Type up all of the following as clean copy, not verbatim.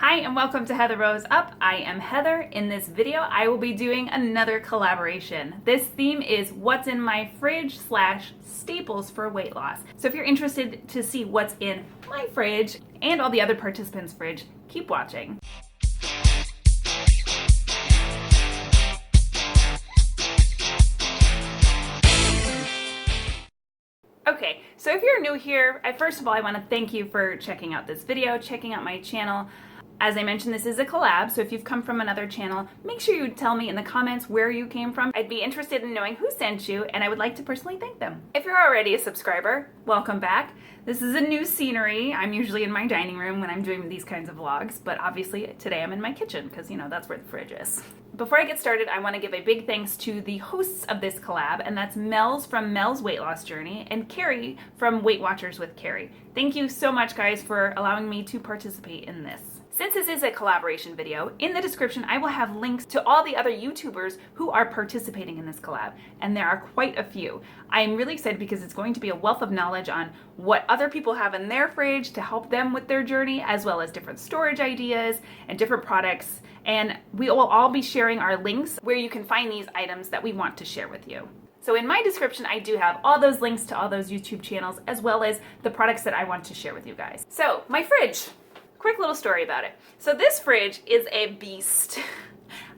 Hi and welcome to Heather Rose Up. I am Heather. In this video, I will be doing another collaboration. This theme is what's in my fridge / staples for weight loss. So if you're interested to see what's in my fridge and all the other participants' fridge, keep watching. Okay, so if you're new here, first of all, I want to thank you for checking out this video, checking out my channel. As I mentioned, this is a collab, so if you've come from another channel, make sure you tell me in the comments where you came from. I'd be interested in knowing who sent you, and I would like to personally thank them. If you're already a subscriber, welcome back. This is a new scenery. I'm usually in my dining room when I'm doing these kinds of vlogs, but obviously today I'm in my kitchen because, you know, that's where the fridge is. Before I get started, I want to give a big thanks to the hosts of this collab, and that's Mel's from Mel's Weight Loss Journey and Carrie from Weight Watchers with Carrie. Thank you so much, guys, for allowing me to participate in this. Since this is a collaboration video, in the description I will have links to all the other YouTubers who are participating in this collab, and there are quite a few. I am really excited because it's going to be a wealth of knowledge on what other people have in their fridge to help them with their journey, as well as different storage ideas and different products, and we will all be sharing our links where you can find these items that we want to share with you. So in my description, I do have all those links to all those YouTube channels, as well as the products that I want to share with you guys. So, my fridge. Quick little story about it. So this fridge is a beast.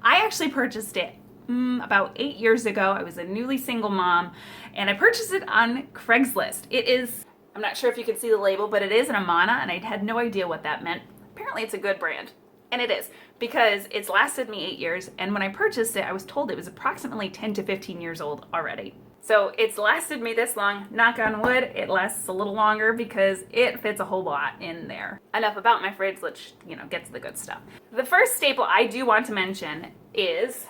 I actually purchased it about 8 years ago. I was a newly single mom, and I purchased it on Craigslist. It is, I'm not sure if you can see the label, but it is an Amana, and I had no idea what that meant. Apparently it's a good brand, and it is, because it's lasted me 8 years, and when I purchased it, I was told it was approximately 10 to 15 years old already. So it's lasted me this long. Knock on wood, it lasts a little longer because it fits a whole lot in there. Enough about my fridge, let's get to the good stuff. The first staple I do want to mention is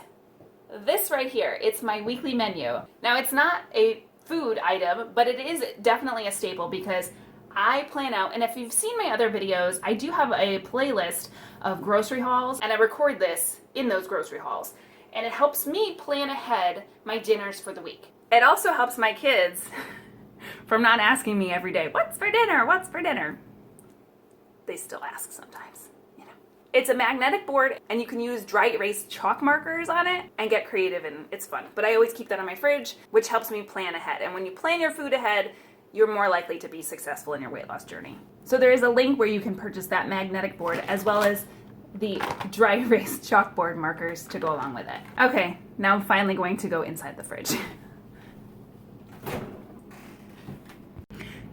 this right here. It's my weekly menu. Now it's not a food item, but it is definitely a staple because I plan out, and if you've seen my other videos, I do have a playlist of grocery hauls, and I record this in those grocery hauls. And it helps me plan ahead my dinners for the week. It also helps my kids from not asking me every day, what's for dinner? What's for dinner? They still ask sometimes, you know. It's a magnetic board, and you can use dry erase chalk markers on it and get creative, and it's fun. But I always keep that on my fridge, which helps me plan ahead. And when you plan your food ahead, you're more likely to be successful in your weight loss journey. So there is a link where you can purchase that magnetic board as well as the dry erase chalkboard markers to go along with it. Okay, now I'm finally going to go inside the fridge.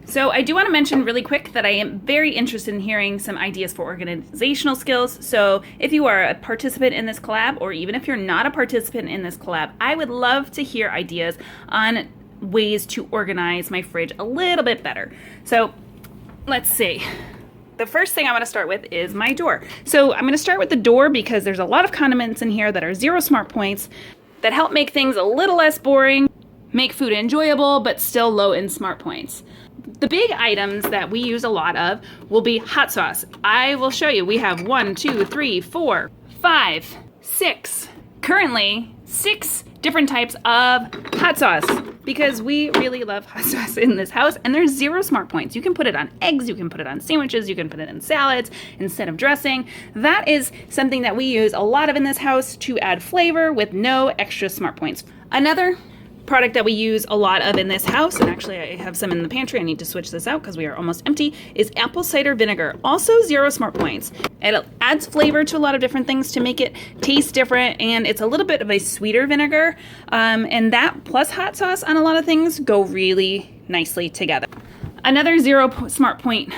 So I do want to mention really quick that I am very interested in hearing some ideas for organizational skills. So if you are a participant in this collab, or even if you're not a participant in this collab, I would love to hear ideas on ways to organize my fridge a little bit better. So let's see. The first thing I want to start with is my door. So I'm going to start with the door because there's a lot of condiments in here that are 0 smart points that help make things a little less boring, make food enjoyable, but still low in smart points. The big items that we use a lot of will be hot sauce. I will show you. We have 1, 2, 3, 4, 5, 6. Currently, 6 different types of hot sauce because we really love hot sauce in this house, and there's 0 smart points. You can put it on eggs, you can put it on sandwiches, you can put it in salads instead of dressing. That is something that we use a lot of in this house to add flavor with no extra smart points. Another product that we use a lot of in this house, and actually I have some in the pantry, I need to switch this out because we are almost empty, is apple cider vinegar. Also 0 smart points. It adds flavor to a lot of different things to make it taste different, and it's a little bit of a sweeter vinegar, and that plus hot sauce on a lot of things go really nicely together. Another 0 smart point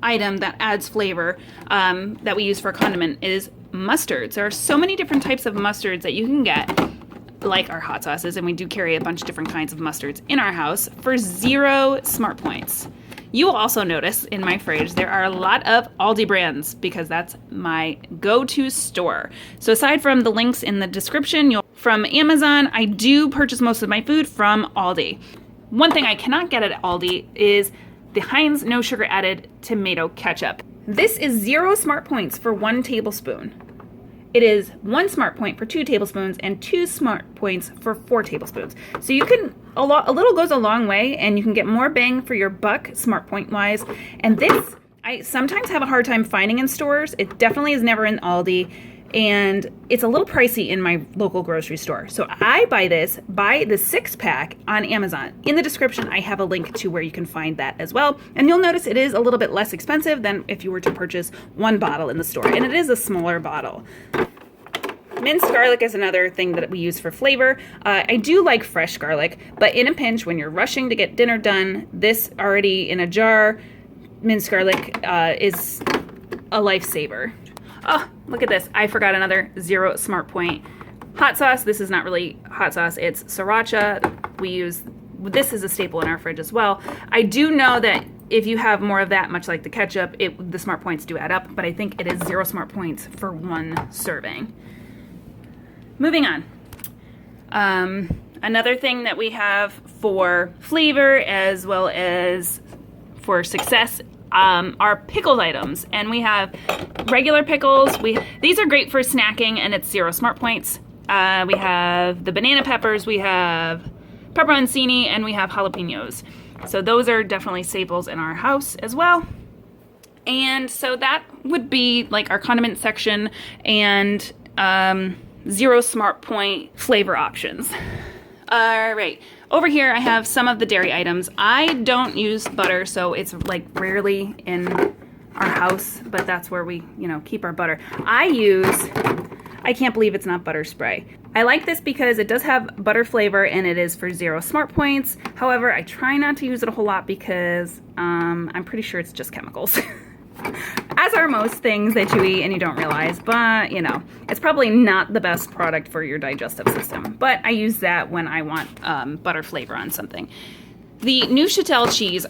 item that adds flavor that we use for condiment is mustards. There are so many different types of mustards that you can get, like our hot sauces, and we do carry a bunch of different kinds of mustards in our house for 0 smart points. You will also notice in my fridge there are a lot of Aldi brands because that's my go-to store. So aside from the links in the description, from Amazon, I do purchase most of my food from Aldi. One thing I cannot get at Aldi is the Heinz no sugar added tomato ketchup. This is 0 smart points for 1 tablespoon. It is 1 smart point for 2 tablespoons and 2 smart points for 4 tablespoons. So you can, a little goes a long way, and you can get more bang for your buck smart point wise. And this I sometimes have a hard time finding in stores. It definitely is never in Aldi, and it's a little pricey in my local grocery store. So I buy the 6-pack on Amazon. In the description, I have a link to where you can find that as well. And you'll notice it is a little bit less expensive than if you were to purchase one bottle in the store, and it is a smaller bottle. Minced garlic is another thing that we use for flavor. I do like fresh garlic, but in a pinch, when you're rushing to get dinner done, this already in a jar, minced garlic is a lifesaver. Oh, look at this. I forgot another Zero Smart Point hot sauce. This is not really hot sauce. It's sriracha. This is a staple in our fridge as well. I do know that if you have more of that, much like the ketchup, the Smart Points do add up, but I think it is 0 Smart Points for one serving. Moving on. Another thing that we have for flavor as well as for success are pickled items. And we have regular pickles. These are great for snacking, and it's 0 Smart Points. We have the banana peppers, we have pepperoncini, and we have jalapenos. So those are definitely staples in our house as well. And so that would be like our condiment section and 0 Smart Point flavor options. All right, over here I have some of the dairy items. I don't use butter, so it's like rarely in our house, but that's where we, keep our butter. I can't believe it's not butter spray. I like this because it does have butter flavor and it is for 0 Smart Points. However, I try not to use it a whole lot because I'm pretty sure it's just chemicals. As are most things that you eat and you don't realize, but it's probably not the best product for your digestive system. But I use that when I want butter flavor on something. The Neuchâtel cheese,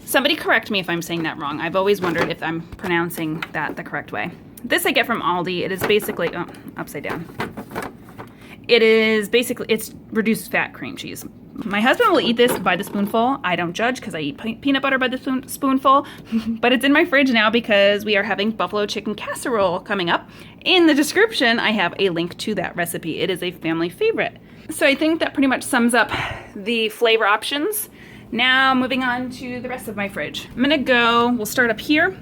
somebody correct me if I'm saying that wrong. I've always wondered if I'm pronouncing that the correct way. This I get from Aldi. It is basically, upside down. It's reduced fat cream cheese. My husband will eat this by the spoonful. I don't judge because I eat peanut butter by the spoonful, but it's in my fridge now because we are having buffalo chicken casserole coming up. In the description, I have a link to that recipe. It is a family favorite. So I think that pretty much sums up the flavor options. Now moving on to the rest of my fridge. We'll start up here.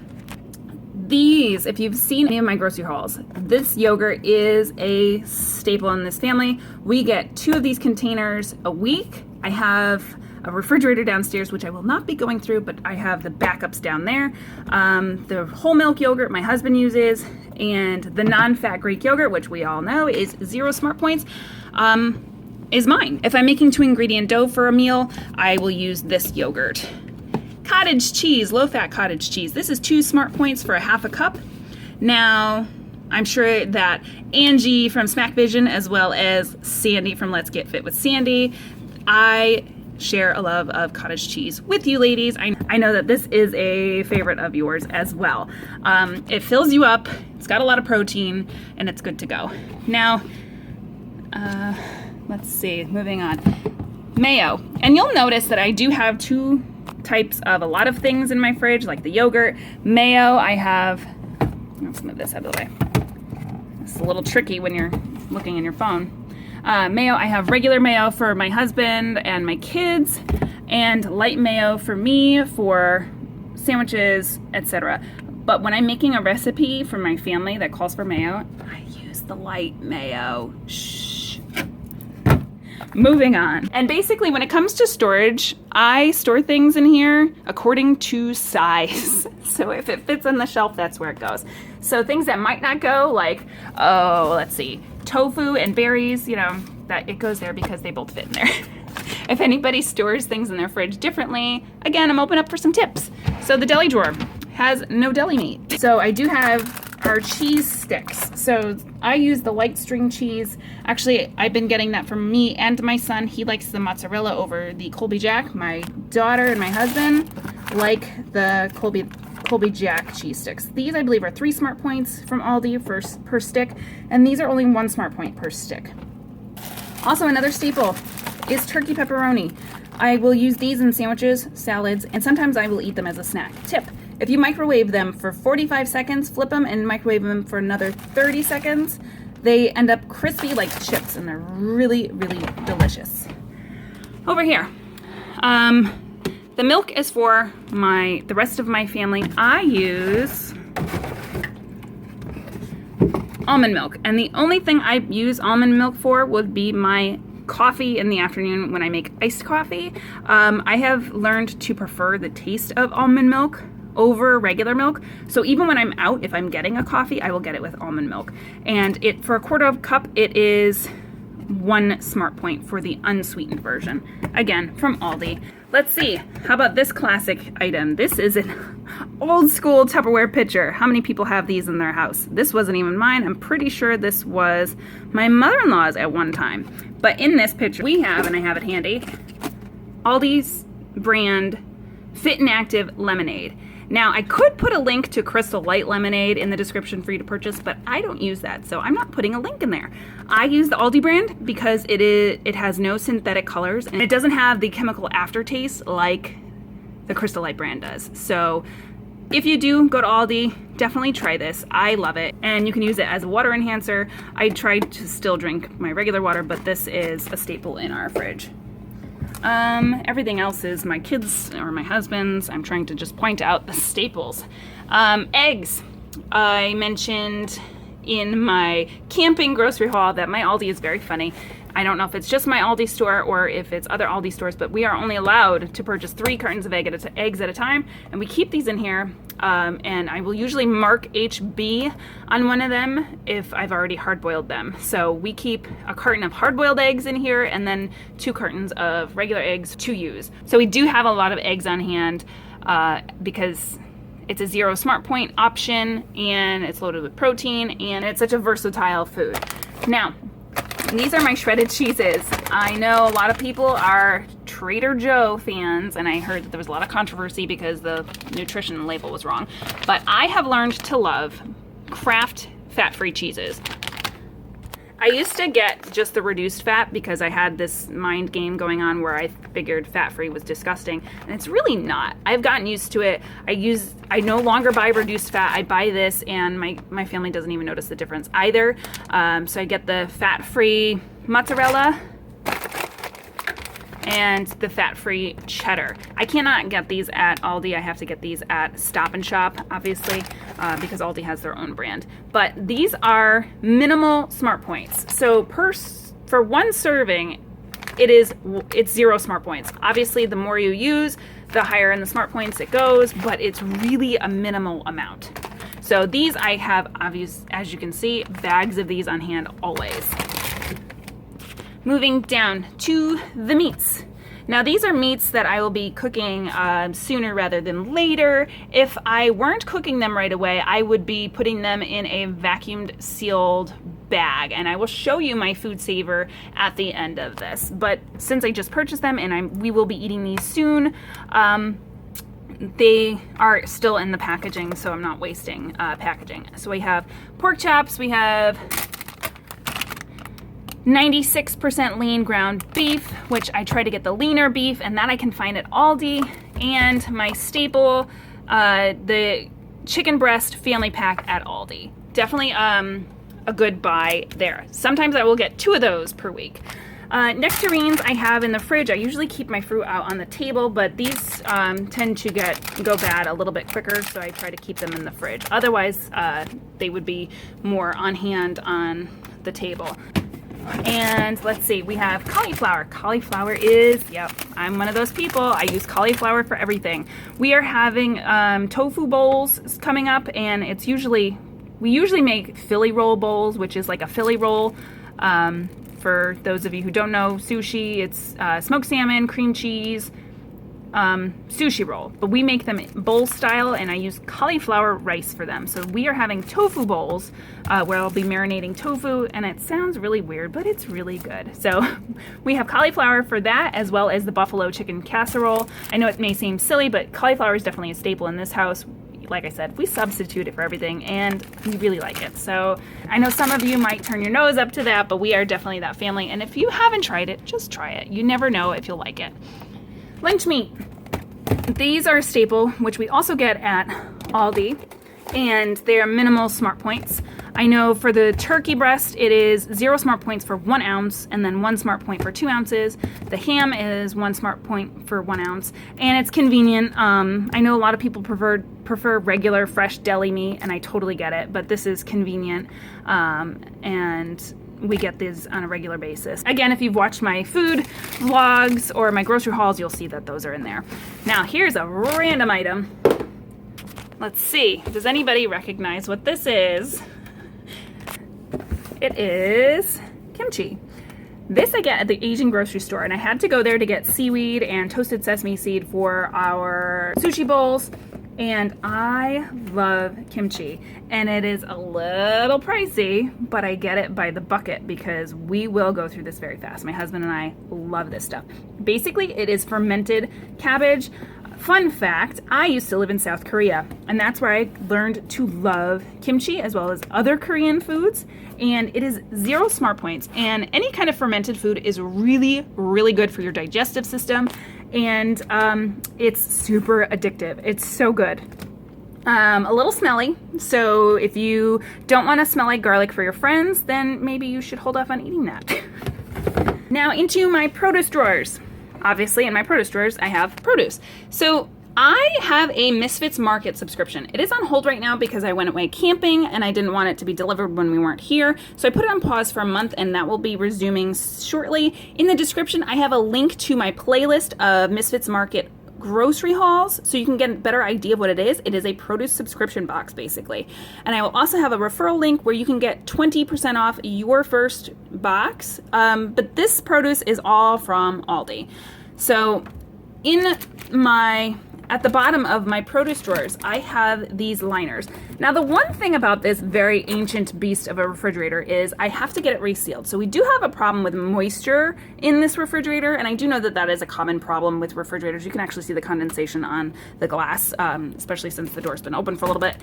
These, if you've seen any of my grocery hauls, this yogurt is a staple in this family. We get 2 of these containers a week. I have a refrigerator downstairs, which I will not be going through, but I have the backups down there. The whole milk yogurt my husband uses, and the non-fat Greek yogurt, which we all know is 0 Smart Points, is mine. If I'm making 2-ingredient dough for a meal, I will use this yogurt. Cottage cheese, low-fat cottage cheese. This is 2 Smart Points for a half a cup. Now, I'm sure that Angie from Smack Vision, as well as Sandy from Let's Get Fit with Sandy, I share a love of cottage cheese with you ladies. I know that this is a favorite of yours as well. It fills you up, it's got a lot of protein, and it's good to go. Now, let's see, moving on. Mayo. And you'll notice that I do have 2 types of a lot of things in my fridge, like the yogurt. Mayo, I have, let's move this out of the way. It's a little tricky when you're looking in your phone. Mayo, I have regular mayo for my husband and my kids, and light mayo for me, for sandwiches, etc. But when I'm making a recipe for my family that calls for mayo, I use the light mayo. Shh. Moving on. And basically when it comes to storage, I store things in here according to size. So if it fits on the shelf, that's where it goes. So things that might not go, like, let's see, tofu and berries, that it goes there because they both fit in there. If anybody stores things in their fridge differently, again, I'm open up for some tips. So the deli drawer has no deli meat. So I do have our cheese sticks. So I use the light string cheese. Actually, I've been getting that from me and my son. He likes the mozzarella over the Colby Jack. My daughter and my husband like the Colby Jack cheese sticks. These, I believe, are 3 Smart Points from Aldi per stick, and these are only 1 Smart Point per stick. Also, another staple is turkey pepperoni. I will use these in sandwiches, salads, and sometimes I will eat them as a snack. Tip: if you microwave them for 45 seconds, flip them and microwave them for another 30 seconds, they end up crispy like chips, and they're really, really delicious. Over here, The milk is for the rest of my family. I use almond milk, and the only thing I use almond milk for would be my coffee in the afternoon when I make iced coffee. I have learned to prefer the taste of almond milk over regular milk. So even when I'm out, if I'm getting a coffee, I will get it with almond milk. And for a quarter of a cup, it is 1 smart point for the unsweetened version. Again, from Aldi. Let's see, how about this classic item? This is an old school Tupperware pitcher. How many people have these in their house? This wasn't even mine. I'm pretty sure this was my mother-in-law's at one time. But in this pitcher, we have, and I have it handy, Aldi's brand Fit and Active lemonade. Now, I could put a link to Crystal Light lemonade in the description for you to purchase, but I don't use that, so I'm not putting a link in there. I use the Aldi brand because it has no synthetic colors, and it doesn't have the chemical aftertaste like the Crystal Light brand does. So if you do go to Aldi, definitely try this. I love it, and you can use it as a water enhancer. I try to still drink my regular water, but this is a staple in our fridge. Everything else is my kids or my husband's. I'm trying to just point out the staples. Eggs. I mentioned in my camping grocery haul that my Aldi is very funny. I don't know if it's just my Aldi store or if it's other Aldi stores, but we are only allowed to purchase 3 cartons of eggs at a time, and we keep these in here. And I will usually mark HB on one of them if I've already hard-boiled them. So we keep a carton of hard-boiled eggs in here and then 2 cartons of regular eggs to use. So we do have a lot of eggs on hand because it's a 0 smart point option, and it's loaded with protein, and it's such a versatile food. Now, these are my shredded cheeses. I know a lot of people are Trader Joe fans, and I heard that there was a lot of controversy because the nutrition label was wrong. But I have learned to love Kraft fat-free cheeses. I used to get just the reduced fat because I had this mind game going on where I figured fat-free was disgusting, and it's really not. I've gotten used to it. I no longer buy reduced fat. I buy this, and my family doesn't even notice the difference either. So I get the fat-free mozzarella and the fat-free cheddar. I cannot get these at Aldi. I have to get these at Stop and Shop, obviously, because Aldi has their own brand. But these are minimal smart points. So for 1 serving, it's 0 smart points. Obviously, the more you use, the higher in the smart points it goes, but it's really a minimal amount. So these I have, as you can see, bags of these on hand always. Moving down to the meats. Now these are meats that I will be cooking sooner rather than later. If I weren't cooking them right away, I would be putting them in a vacuumed sealed bag, and I will show you my food saver at the end of this. But since I just purchased them and we will be eating these soon, they are still in the packaging, so I'm not wasting packaging. So we have pork chops, we have 96% lean ground beef, which I try to get the leaner beef, and that I can find at Aldi, and my staple, the chicken breast family pack at Aldi. Definitely a good buy there. Sometimes I will get 2 of those per week. Nectarines I have in the fridge. I usually keep my fruit out on the table, but these tend to go bad a little bit quicker, so I try to keep them in the fridge. Otherwise, they would be more on hand on the table. And let's see, we have cauliflower. Cauliflower is, yep, I'm one of those people. I use cauliflower for everything. We are having tofu bowls coming up, and we usually make Philly roll bowls, which is like a Philly roll. For those of you who don't know, sushi, it's smoked salmon, cream cheese, sushi roll. But we make them bowl style, and I use cauliflower rice for them. So we are having tofu bowls where I'll be marinating tofu, and it sounds really weird, but it's really good. So we have cauliflower for that, as well as the buffalo chicken casserole. I know it may seem silly, but cauliflower is definitely a staple in this house. Like I said, we substitute it for everything, and we really like it. So I know some of you might turn your nose up to that, but we are definitely that family. And if you haven't tried it, just try it. You never know if you'll like it. Lunch meat. These are a staple, which we also get at Aldi. and they are minimal smart points. I know for the turkey breast, it is 0 smart points for 1 ounce and then 1 smart point for 2 ounces. The ham is 1 smart point for 1 ounce, and it's convenient. I know a lot of people prefer regular fresh deli meat, and I totally get it, but this is convenient, and we get these on a regular basis. Again, if you've watched my food vlogs or my grocery hauls, you'll see that those are in there. Now, here's a random item. Let's see, does anybody recognize what this is? It is kimchi. This I get at the Asian grocery store, and I had to go there to get seaweed and toasted sesame seed for our sushi bowls, and I love kimchi. And it is a little pricey, but I get it by the bucket because we will go through this very fast. My husband and I love this stuff. Basically, it is fermented cabbage. Fun fact, I used to live in South Korea, and that's where I learned to love kimchi as well as other Korean foods, and it is 0 smart points, and any kind of fermented food is really, really good for your digestive system, and it's super addictive. It's so good. A little smelly, so if you don't want to smell like garlic for your friends, then maybe you should hold off on eating that. Now into my produce drawers. Obviously, in my produce drawers, I have produce. So I have a Misfits Market subscription. It is on hold right now because I went away camping and I didn't want it to be delivered when we weren't here. So I put it on pause for a month, and that will be resuming shortly. In the description, I have a link to my playlist of Misfits Market grocery hauls, so you can get a better idea of what it is. It is a produce subscription box, basically. And I will also have a referral link where you can get 20% off your first box. But this produce is all from Aldi. So at the bottom of my produce drawers, I have these liners. Now, the one thing about this very ancient beast of a refrigerator is I have to get it resealed. So we do have a problem with moisture in this refrigerator, and I do know that that is a common problem with refrigerators. You can actually see the condensation on the glass, especially since the door's been open for a little bit.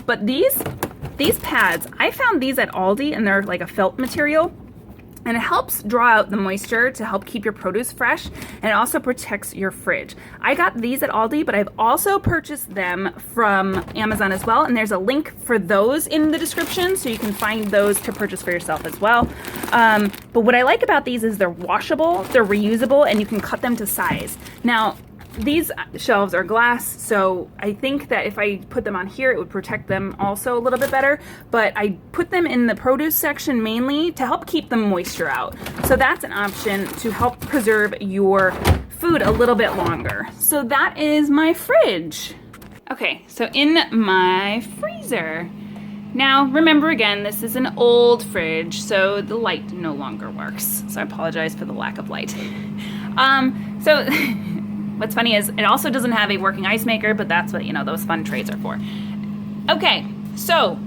But these pads, I found these at Aldi, and they're like a felt material. And it helps draw out the moisture to help keep your produce fresh, and it also protects your fridge. I got these at Aldi, but I've also purchased them from Amazon as well, and there's a link for those in the description, so you can find those to purchase for yourself as well. But what I like about these is they're washable, they're reusable, and you can cut them to size. Now, these shelves are glass, so I think that if I put them on here, it would protect them also a little bit better. But I put them in the produce section mainly to help keep the moisture out. So that's an option to help preserve your food a little bit longer. So that is my fridge. Okay, so in my freezer. Now, remember again, this is an old fridge, so the light no longer works. So I apologize for the lack of light. What's funny is it also doesn't have a working ice maker, but that's what, those fun trays are for. Okay, so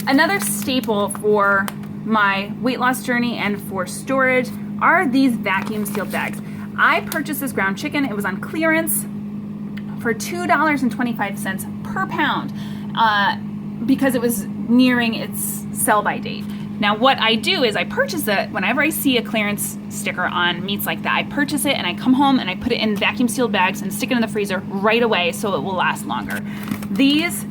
another staple for my weight loss journey and for storage are these vacuum sealed bags. I purchased this ground chicken. It was on clearance for $2.25 per pound because it was nearing its sell-by date. Now, what I do is I purchase it whenever I see a clearance sticker on meats like that. I purchase it and I come home and I put it in vacuum sealed bags and stick it in the freezer right away so it will last longer. These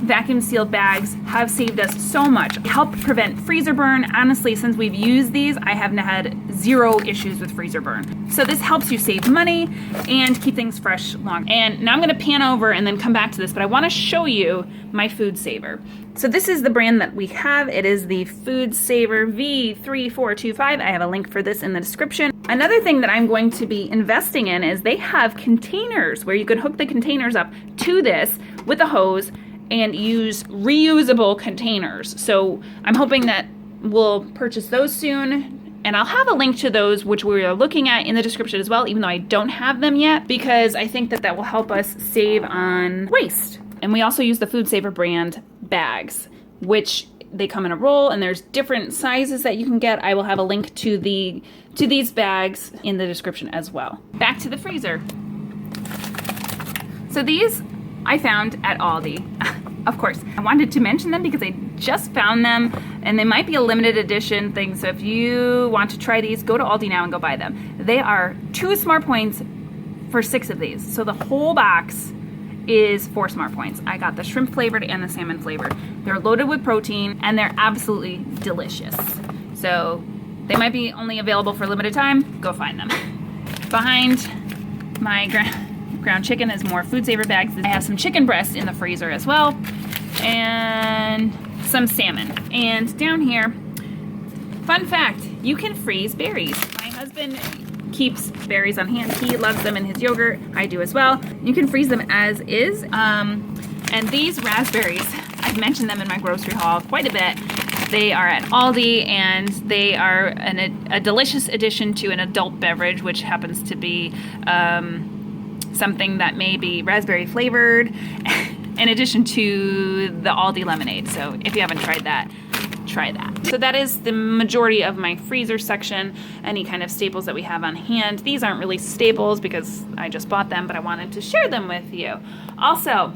vacuum sealed bags have saved us so much. Help prevent freezer burn. Honestly, since we've used these, I have had 0 issues with freezer burn. So this helps you save money and keep things fresh long. And now I'm gonna pan over and then come back to this, but I wanna show you my Food Saver. So this is the brand that we have. It is the Food Saver V3425. I have a link for this in the description. Another thing that I'm going to be investing in is they have containers where you can hook the containers up to this with a hose and use reusable containers. So I'm hoping that we'll purchase those soon, and I'll have a link to those which we are looking at in the description as well, even though I don't have them yet, because I think that will help us save on waste. And we also use the Food Saver brand bags, which they come in a roll, and there's different sizes that you can get. I will have a link to these bags in the description as well. Back to the freezer. So these I found at Aldi. Of course, I wanted to mention them because I just found them, and they might be a limited edition thing. So if you want to try these, go to Aldi now and go buy them. They are 2 smart points for 6 of these. So the whole box is 4 smart points. I got the shrimp flavored and the salmon flavored. They're loaded with protein and they're absolutely delicious. So they might be only available for a limited time. Go find them. Behind my ground chicken is more food saver bags. I have some chicken breast in the freezer as well, and some salmon. And down here, fun fact, you can freeze berries. My husband keeps berries on hand. He loves them in his yogurt. I do as well. You can freeze them as is. And these raspberries, I've mentioned them in my grocery haul quite a bit. They are at Aldi, and they are a delicious addition to an adult beverage, which happens to be something that may be raspberry flavored, in addition to the Aldi lemonade. So if you haven't tried that, try that. So that is the majority of my freezer section, any kind of staples that we have on hand. These aren't really staples because I just bought them, but I wanted to share them with you. Also,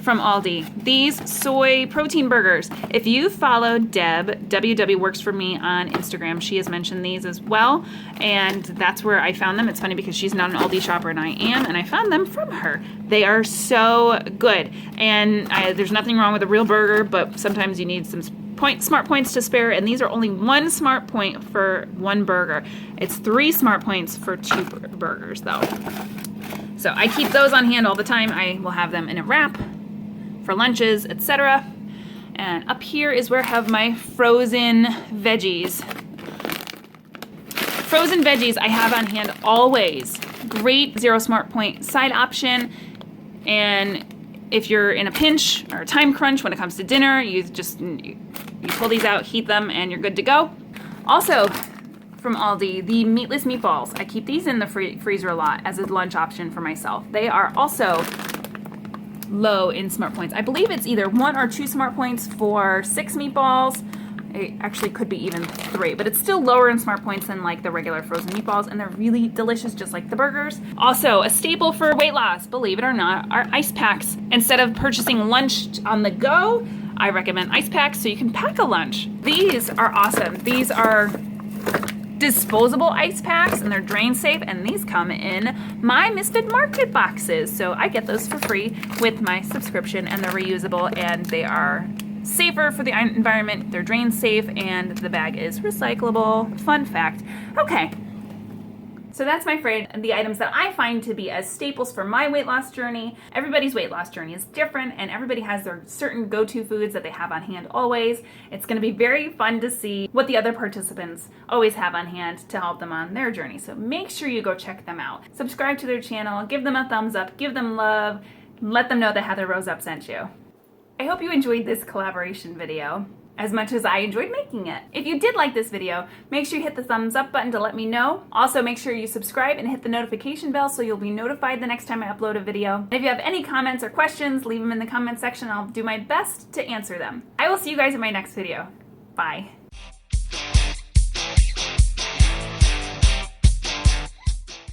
from Aldi, these soy protein burgers. If you follow Deb, WW Works For Me on Instagram, she has mentioned these as well, and that's where I found them. It's funny because she's not an Aldi shopper and I am, and I found them from her. They are so good, and there's nothing wrong with a real burger, but sometimes you need some smart points to spare, and these are only 1 smart point for 1 burger. It's 3 smart points for 2 burgers though. So I keep those on hand all the time. I will have them in a wrap for lunches, etc. And up here is where I have my frozen veggies. Frozen veggies I have on hand always. Great 0 smart point side option. And if you're in a pinch or a time crunch when it comes to dinner, you pull these out, heat them, and you're good to go. Also, from Aldi, the meatless meatballs. I keep these in the freezer a lot as a lunch option for myself. They are also low in smart points. I believe it's either 1 or 2 smart points for 6 meatballs. It actually could be even 3, but it's still lower in smart points than like the regular frozen meatballs, and they're really delicious just like the burgers. Also, a staple for weight loss, believe it or not, are ice packs. Instead of purchasing lunch on the go, I recommend ice packs so you can pack a lunch. These are awesome. These are disposable ice packs, and they're drain safe, and these come in my Misfit Market boxes, so I get those for free with my subscription, and they're reusable, and they are safer for the environment. They're drain safe, and the bag is recyclable. Fun fact. Okay, so that's my the items that I find to be as staples for my weight loss journey. Everybody's weight loss journey is different, and everybody has their certain go-to foods that they have on hand always. It's going to be very fun to see what the other participants always have on hand to help them on their journey. So make sure you go check them out. Subscribe to their channel, give them a thumbs up, give them love, let them know that Heather Rose Up sent you. I hope you enjoyed this collaboration video as much as I enjoyed making it. If you did like this video, make sure you hit the thumbs up button to let me know. Also, make sure you subscribe and hit the notification bell so you'll be notified the next time I upload a video. And if you have any comments or questions, leave them in the comment section. I'll do my best to answer them. I will see you guys in my next video. Bye.